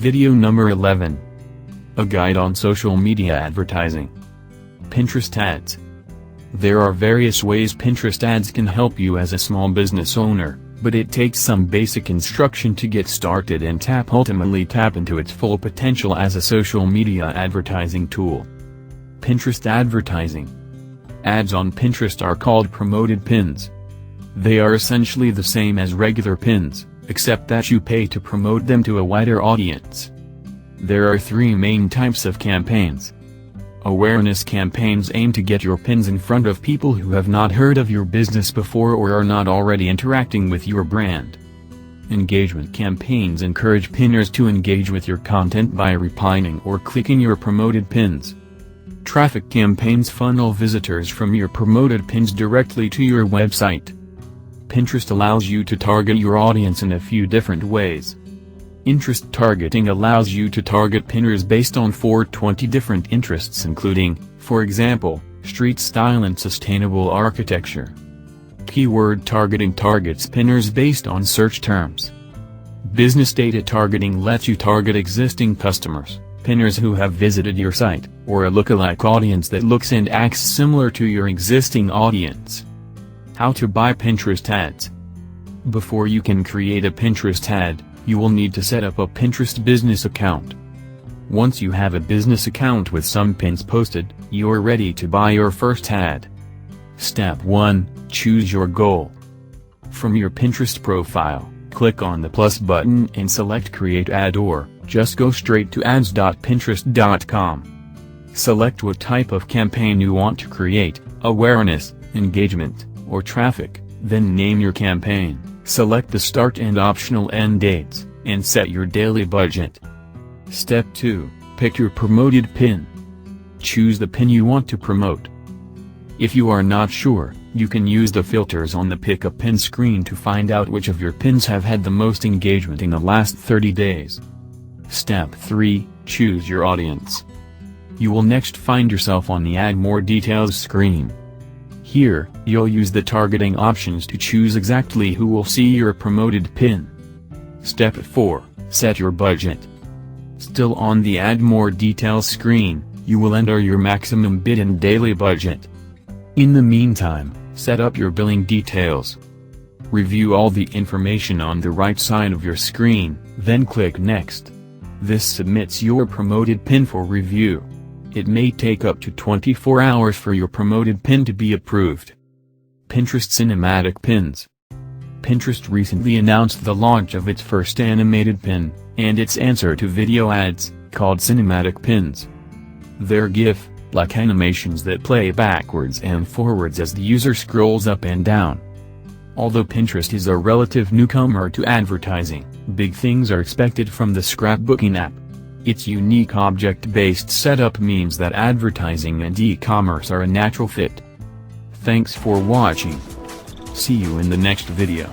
Video number 11. A guide on social media advertising. Pinterest ads. There are various ways Pinterest ads can help you as a small business owner, but it takes some basic instruction to get started and ultimately tap into its full potential as a social media advertising tool. Pinterest advertising. Ads on Pinterest are called promoted pins. They are essentially the same as regular pins, except that you pay to promote them to a wider audience. There are three main types of campaigns. Awareness campaigns aim to get your pins in front of people who have not heard of your business before or are not already interacting with your brand. Engagement campaigns encourage pinners to engage with your content by replying or clicking your promoted pins. Traffic campaigns funnel visitors from your promoted pins directly to your website. Pinterest allows you to target your audience in a few different ways. Interest targeting allows you to target pinners based on 420 different interests including, for example, street style and sustainable architecture. Keyword targeting targets pinners based on search terms. Business data targeting lets you target existing customers, pinners who have visited your site, or a lookalike audience that looks and acts similar to your existing audience. How to buy Pinterest ads. Before you can create a Pinterest ad, you will need to set up a Pinterest business account. Once you have a business account with some pins posted, you're ready to buy your first ad. Step 1. Choose your goal. From your Pinterest profile, click on the plus button and select Create Ad or just go straight to ads.pinterest.com. Select what type of campaign you want to create, awareness, engagement, or traffic, then name your campaign, select the start and optional end dates, and set your daily budget. Step 2. Pick your promoted pin. Choose the pin you want to promote. If you are not sure, you can use the filters on the Pick a Pin screen to find out which of your pins have had the most engagement in the last 30 days. Step 3. Choose your audience. You will next find yourself on the Add More Details screen. Here, you'll use the targeting options to choose exactly who will see your promoted pin. Step 4. Set your budget. Still on the Add More Details screen, you will enter your maximum bid and daily budget. In the meantime, set up your billing details. Review all the information on the right side of your screen, then click Next. This submits your promoted pin for review. It may take up to 24 hours for your promoted pin to be approved. Pinterest Cinematic Pins. Pinterest recently announced the launch of its first animated pin, and its answer to video ads, called Cinematic Pins. They're GIF-like animations that play backwards and forwards as the user scrolls up and down. Although Pinterest is a relative newcomer to advertising, big things are expected from the scrapbooking app. Its unique object-based setup means that advertising and e-commerce are a natural fit. Thanks for watching. See you in the next video.